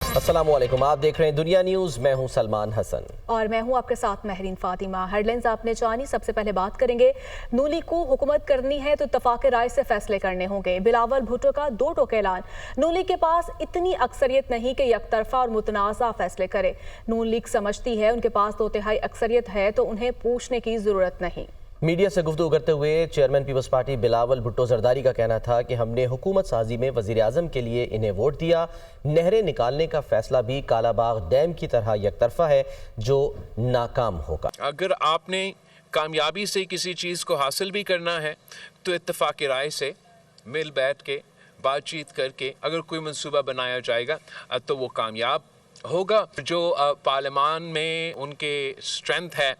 अस्सलाम वालेकुम, आप देख रहे हैं दुनिया न्यूज़। मैं हूं सलमान हसन और मैं हूं आपके साथ महरीन फातिमा। हेडलाइंस आपने जानी। सबसे पहले बात करेंगे, नून को हुकूमत करनी है तो इत्तफाक राय से फैसले करने होंगे। बिलावल भुट्टो का दो टोक ऐलान। नून लीग के पास इतनी अक्सरियत नहीं कि यकतरफा और मुतनाज़ा फैसले करे। नून लीग समझती है उनके पास 2 तिहाई अक्सरियत है तो उन्हें पूछने की ज़रूरत नहीं। मीडिया से गुफ्तगू करते हुए चेयरमैन पीपल्स पार्टी बिलावल भुट्टो जरदारी का कहना था कि हमने हुकूमत साजी में वज़ीर आज़म के लिए इन्हें वोट दिया। नहरें निकालने का फैसला भी कालाबाग डैम की तरह यकतरफा है जो नाकाम होगा। अगर आपने कामयाबी से किसी चीज़ को हासिल भी करना है तो इत्तफाक राय से मिल बैठ के बातचीत करके अगर कोई मंसूबा बनाया जाएगा तो वो कामयाब होगा। जो पार्लियामान में उनके स्ट्रेंथ है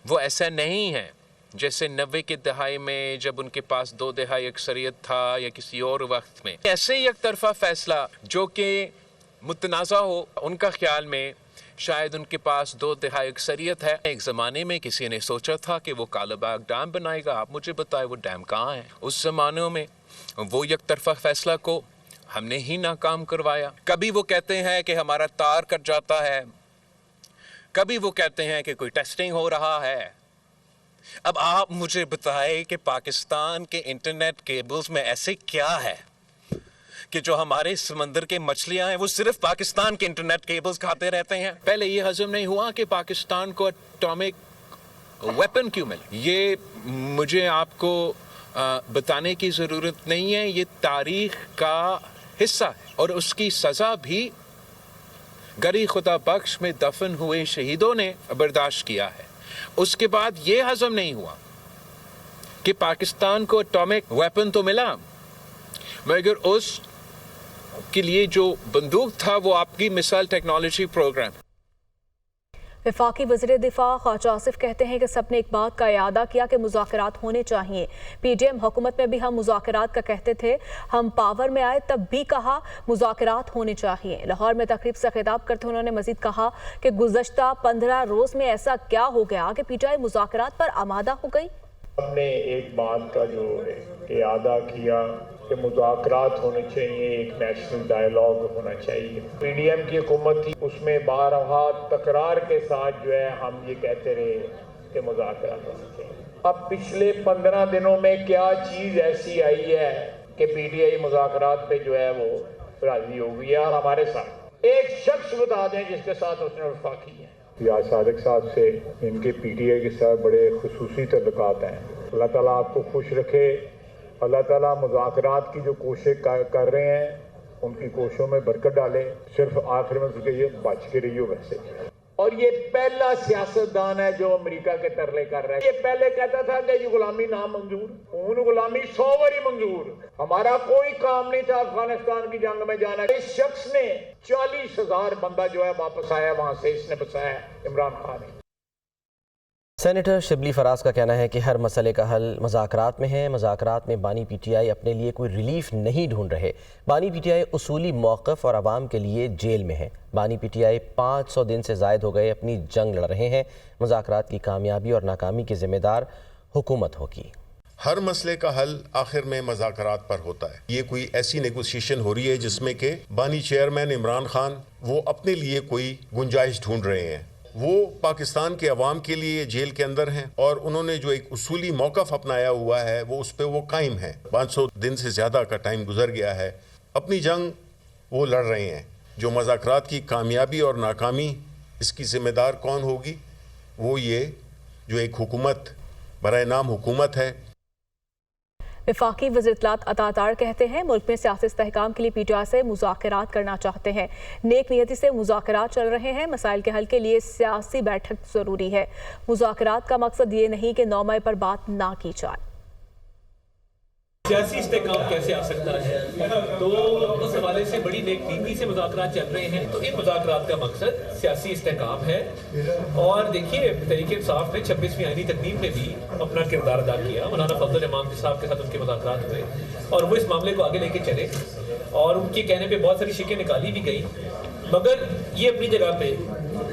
वो ऐसा नहीं है जैसे 90 की दहाई में जब उनके पास 2 तिहाई अक्सरियत था या किसी और वक्त में। ऐसे ही एक तरफा फैसला जो कि मुतनाज़ा हो, उनका ख्याल में शायद उनके पास 2 तिहाई अक्सरियत है। एक ज़माने में किसी ने सोचा था कि वो कालाबाग डैम बनाएगा। आप मुझे बताएं वो डैम कहाँ है? उस ज़मानों में वो एक तरफा फैसला को हमने ही नाकाम करवाया। कभी वो कहते हैं कि हमारा तार कट जाता है, कभी वो कहते हैं कि कोई टेस्टिंग हो रहा है। अब आप मुझे बताएं कि पाकिस्तान के इंटरनेट केबल्स में ऐसे क्या है कि जो हमारे समंदर के मछलियां हैं वो सिर्फ पाकिस्तान के इंटरनेट केबल्स खाते रहते हैं। पहले ये हजम नहीं हुआ कि पाकिस्तान को एटॉमिक वेपन क्यों मिला। ये मुझे आपको बताने की ज़रूरत नहीं है, ये तारीख का हिस्सा है और उसकी सज़ा भी गरी खुदा बख्श में दफन हुए शहीदों ने बर्दाश्त किया है। उसके बाद ये हजम नहीं हुआ कि पाकिस्तान को एटॉमिक वेपन तो मिला मगर उस के लिए जो बंदूक था वो आपकी मिसाइल टेक्नोलॉजी प्रोग्राम। वफाकी वज़ीर दिफा ख्वाजा आसिफ कहते हैं कि सबने एक बात का इरादा किया कि मुज़ाकरात होने चाहिए। पीडीएम हुकूमत में भी हम मुज़ाकरात का कहते थे, हम पावर में आए तब भी कहा मुज़ाकरात होने चाहिए। लाहौर में तकरीब से खिताब करते हुए उन्होंने मजीद कहा कि गुज़श्ता 15 रोज़ में ऐसा क्या हो गया कि पीटीआई मुज़ाकरात पर आमादा हो गई। हमने एक बात का जो इरादा किया कि मुज़ाकरात होने चाहिए, एक नेशनल डायलॉग होना चाहिए। पीडीएम की हुकूमत थी, उसमें बारहा तकरार के साथ जो है हम ये कहते रहे कि मुज़ाकरात होने चाहिए। अब पिछले 15 दिनों में क्या चीज़ ऐसी आई है कि पीटीआई मुज़ाकरात पे जो है वो राजी हो गई है। और हमारे साथ एक शख्स बता दें जिसके साथ उसने वफा की है। या सादिक साहब से इनके पीटीआई के साथ बड़े खुसूसी तल्लुकात हैं। अल्लाह ताला आपको खुश रखे। अल्लाह ताला मुज़ाकरात की जो कोशिश कर रहे हैं उनकी कोशिशों में बरकत डाले। सिर्फ आखिर में ये बच के रहियो वैसे। और ये पहला सियासतदान है जो अमेरिका के तरले कर रहा है। ये पहले कहता था कि ये गुलामी ना मंजूर, उन गुलामी 100 बारी मंजूर। हमारा कोई काम नहीं था अफगानिस्तान की जंग में जाना। इस शख्स ने 40,000 बंदा जो है वापस आया वहां से, इसने बसाया इमरान खान ने। सेनेटर शिबली फराज का कहना है कि हर मसले का हल मुज़ाकरात में है। मुज़ाकरात में बानी पीटीआई अपने लिए कोई रिलीफ नहीं ढूंढ रहे। बानी पीटीआई उसूली मौक़िफ़ और आवाम के लिए जेल में है। बानी पीटीआई 500 दिन से ज़ायद हो गए अपनी जंग लड़ रहे हैं। मुज़ाकरात की कामयाबी और नाकामी की ज़िम्मेदार हुकूमत होगी। हर मसले का हल आखिर में मुज़ाकरात पर होता है। ये कोई ऐसी नेगोशिएशन हो रही है जिसमें कि बानी चेयरमैन इमरान खान वो अपने लिए कोई गुंजाइश ढूंढ रहे हैं। वो पाकिस्तान के अवाम के लिए जेल के अंदर हैं और उन्होंने जो एक उसूली मौक़िफ़ अपनाया हुआ है वो उस पर वो कायम है। 500 दिन से ज़्यादा का टाइम गुजर गया है, अपनी जंग वो लड़ रहे हैं। जो मुज़ाकरात की कामयाबी और नाकामी इसकी ज़िम्मेदार कौन होगी? वो ये जो एक हुकूमत बराए नाम हुकूमत है। वफाकी वज़ीर इत्तलात अतातार कहते हैं मुल्क में सियासी इस्तेहकाम के लिए पीटीआई से मुज़ाकरात करना चाहते हैं। नेक नियति से मुज़ाकरात चल रहे हैं। मसाइल के हल के लिए सियासी बैठक ज़रूरी है। मुज़ाकरात का मकसद ये नहीं कि 9 मई पर बात ना की जाए। सियासी इस्तेहकाम कैसे आ सकता है, तो उस हवाले से बड़ी नेक नीति से मुज़ाकरात चल रहे हैं। तो इन मुज़ाकरात का मकसद सियासी इस्तेहकाम है। और देखिए तहरीक इंसाफ ने 26वीं आईनी तकनीम में भी अपना किरदार अदा किया। मौलाना फजल इमाम साहब के साथ उनके मुज़ाकरात हुए और वो इस मामले को आगे लेके चले और उनके कहने पर बहुत सारी शिकें निकाली भी गई। मगर ये अपनी जगह पे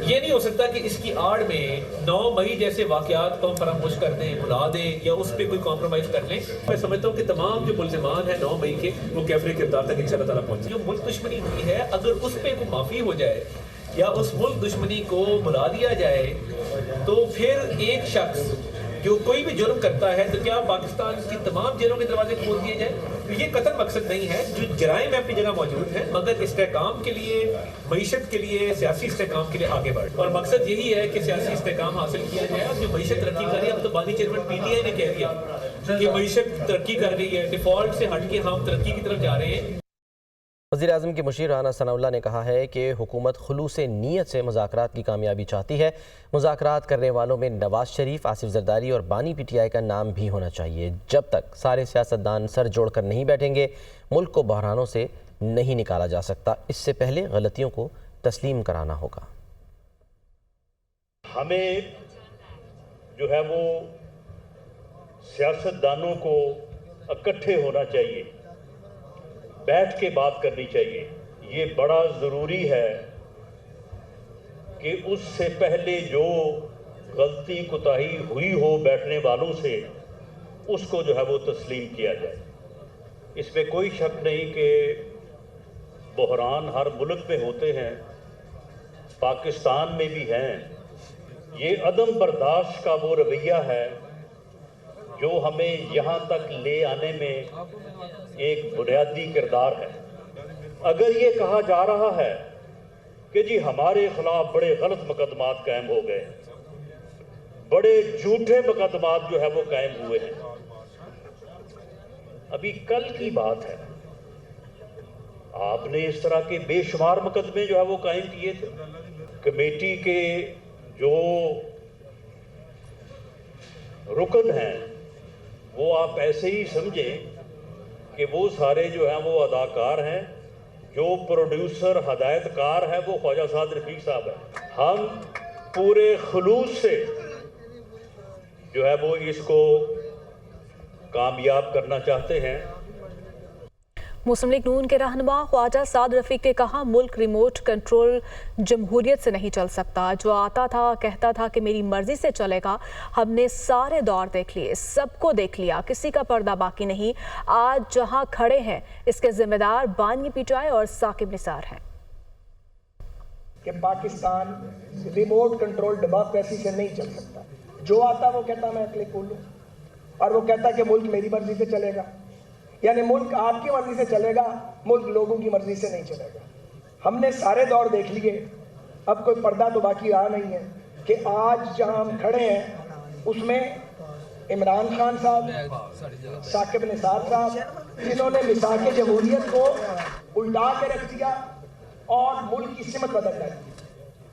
یہ نہیں ہو سکتا کہ اس کی آڑ میں 9 مئی جیسے واقعات کو ہم فراموش کر دیں، بھلا دیں یا اس پہ کوئی کمپرومائز کر لیں۔ میں سمجھتا ہوں کہ تمام جو ملزمان ہیں 9 مئی کے وہ کیفر کردار تک انشاءاللہ تعالیٰ پہنچے۔ جو ملک دشمنی ہوئی ہے اگر اس پہ کوئی معافی ہو جائے یا اس ملک دشمنی کو بلا دیا جائے تو پھر ایک شخص جو کوئی بھی جرم کرتا ہے تو کیا پاکستان کی تمام جیلوں کے دروازے کھول دیے جائیں؟ یہ قتل مقصد نہیں ہے، جو جرائم میں اپنی جگہ موجود ہیں مگر استحکام کے لیے، معیشت کے لیے، سیاسی استحکام کے لیے آگے بڑھ، اور مقصد یہی ہے کہ سیاسی استحکام حاصل کیا جائے۔ اب جو معیشت ترقی کر رہی ہے، اب تو بانی چیئرمین پی ٹی آئی نے کہہ دیا کہ معیشت ترقی کر رہی ہے، ڈیفالٹ سے ہٹ کے ہم ترقی کی طرف جا رہے ہیں۔ وزیراعظم کی مشیر رانا ثناء اللہ نے کہا ہے کہ حکومت خلوص نیت سے مذاکرات کی کامیابی چاہتی ہے۔ مذاکرات کرنے والوں میں نواز شریف، آصف زرداری اور بانی پی ٹی آئی کا نام بھی ہونا چاہیے۔ جب تک سارے سیاستدان سر جوڑ کر نہیں بیٹھیں گے، ملک کو بحرانوں سے نہیں نکالا جا سکتا۔ اس سے پہلے غلطیوں کو تسلیم کرانا ہوگا۔ ہمیں جو ہے وہ سیاستدانوں کو اکٹھے ہونا چاہیے، بیٹھ کے بات کرنی چاہیے۔ یہ بڑا ضروری ہے کہ اس سے پہلے جو غلطی کوتاہی ہوئی ہو بیٹھنے والوں سے، اس کو جو ہے وہ تسلیم کیا جائے۔ اس میں کوئی شک نہیں کہ بحران ہر ملک میں ہوتے ہیں، پاکستان میں بھی ہیں۔ یہ عدم برداشت کا وہ رویہ ہے جو ہمیں یہاں تک لے آنے میں ایک بنیادی کردار ہے۔ اگر یہ کہا جا رہا ہے کہ جی ہمارے خلاف بڑے غلط مقدمات قائم ہو گئے، بڑے جھوٹے مقدمات جو ہے وہ قائم ہوئے ہیں، ابھی کل کی بات ہے، آپ نے اس طرح کے بے شمار مقدمے جو ہے وہ قائم کیے تھے۔ کمیٹی کے جو رکن ہیں وہ آپ ایسے ہی سمجھیں کہ وہ سارے جو ہیں وہ اداکار ہیں، جو پروڈیوسر ہدایت کار ہے وہ خواجہ سعد رفیق صاحب ہیں۔ ہم پورے خلوص سے جو ہے وہ اس کو کامیاب کرنا چاہتے ہیں۔ مسلم لیگ نون کے رہنما خواجہ سعد رفیق نے کہا، ملک ریموٹ کنٹرول جمہوریت سے نہیں چل سکتا۔ جو آتا تھا کہتا تھا کہ میری مرضی سے چلے گا۔ ہم نے سارے دور دیکھ لیے، سب کو دیکھ لیا، کسی کا پردہ باقی نہیں۔ آج جہاں کھڑے ہیں اس کے ذمہ دار بانی پی ٹی آئی اور ثاقب نثار ہیں۔ کہ پاکستان ریموٹ کنٹرول ڈیموکریسی سے نہیں چل سکتا۔ جو آتا وہ کہتا میں اکیلے کھول لوں، اور وہ کہتا کہ ملک میری مرضی سے چلے گا، یعنی ملک آپ کی مرضی سے چلے گا، ملک لوگوں کی مرضی سے نہیں چلے گا۔ ہم نے سارے دور دیکھ لیے، اب کوئی پردہ تو باقی رہا نہیں ہے کہ آج جہاں ہم کھڑے ہیں اس میں عمران خان صاحب، ثاقب نثار صاحب، جنہوں نے میثاق جمہوریت کو الٹا کے رکھ دیا اور ملک کی سمت بدل ڈالی۔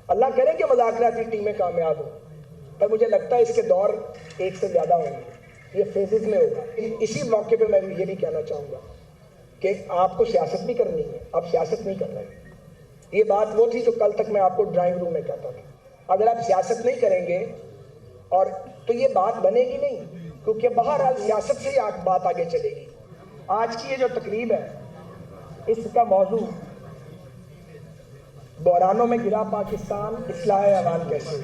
اللہ کرے کہ مذاکراتی ٹیمیں کامیاب ہوں، پر مجھے لگتا ہے اس کے دور ایک سے زیادہ ہوں گے، یہ فیزز میں ہوگا۔ اسی موقع پہ میں یہ بھی کہنا چاہوں گا کہ آپ کو سیاست بھی کرنی ہے، آپ سیاست نہیں کر رہے۔ یہ بات وہ تھی جو کل تک میں آپ کو ڈرائنگ روم میں کہتا تھا، اگر آپ سیاست نہیں کریں گے اور تو یہ بات بنے گی نہیں، کیونکہ بہرحال سیاست سے ہی بات آگے چلے گی۔ آج کی یہ جو تقریب ہے اس کا موضوع بحرانوں میں گرا پاکستان، اصلاح احوال کیسے۔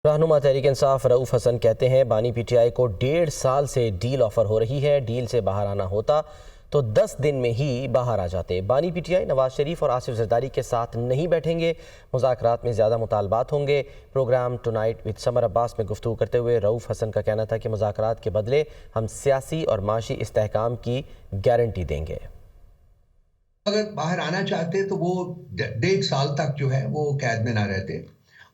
رہنما تحریک انصاف رؤوف حسن کہتے ہیں بانی پی ٹی آئی کو 1.5 سال سے ڈیل آفر ہو رہی ہے، ڈیل سے باہر آنا ہوتا تو 10 دن میں ہی باہر آ جاتے۔ بانی پی ٹی آئی نواز شریف اور آصف زرداری کے ساتھ نہیں بیٹھیں گے، مذاکرات میں زیادہ مطالبات ہوں گے۔ پروگرام ٹونائٹ وتھ سمر عباس میں گفتگو کرتے ہوئے رؤوف حسن کا کہنا تھا کہ مذاکرات کے بدلے ہم سیاسی اور معاشی استحکام کی گارنٹی دیں گے۔ اگر باہر آنا چاہتے تو وہ 1.5 سال تک جو ہے وہ قید میں نہ رہتے،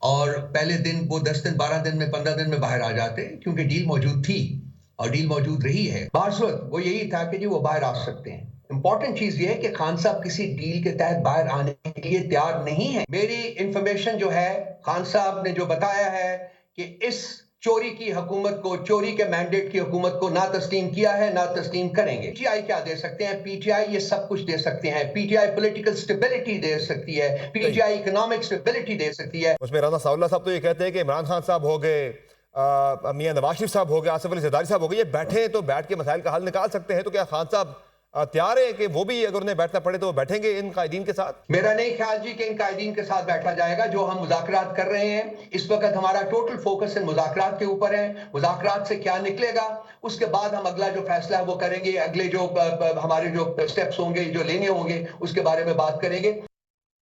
اور پہلے دن وہ 10 دن 12 دن میں 15 دن میں باہر آ جاتے، کیونکہ ڈیل موجود تھی اور ڈیل موجود رہی ہے۔ بارصورت وہ یہی تھا کہ جی وہ باہر آ سکتے ہیں۔ امپورٹنٹ چیز یہ ہے کہ خان صاحب کسی ڈیل کے تحت باہر آنے کے لیے تیار نہیں ہے۔ میری انفارمیشن جو ہے، خان صاحب نے جو بتایا ہے کہ اس چوری کی حکومت کو، چوری کے مینڈیٹ کی حکومت کو نہ تسلیم کیا ہے، نہ تسلیم کریں گے۔ پی ٹی آئی کیا دے سکتے ہیں؟ پی ٹی آئی یہ سب کچھ دے سکتے ہیں۔ P T I political stability دے سکتی ہے، P T I economic stability دے سکتی ہے۔ اس میں رانا ثناء اللہ صاحب تو یہ کہتے ہیں کہ عمران خان صاحب ہو گئے، میاں نواز شریف صاحب ہو گئے، آصف علی زرداری صاحب ہو گئے، یہ بیٹھے تو بیٹھ کے مسائل کا حل نکال سکتے ہیں، تو کیا خان صاحب तैयार है कि वो भी अगर उन्हें बैठना पड़े तो वो बैठेंगे इन कायदीन के साथ? मेरा नहीं ख्याल जी कि इन कायदीन के साथ बैठा जाएगा। जो हम मुज़ाकरात कर रहे हैं इस वक्त हमारा टोटल फोकस इन मुज़ाकरात के ऊपर है। मुज़ाकरात से क्या निकलेगा उसके बाद हम अगला जो फैसला है वो करेंगे, अगले जो हमारे जो स्टेप्स होंगे जो लेने होंगे उसके बारे में बात करेंगे।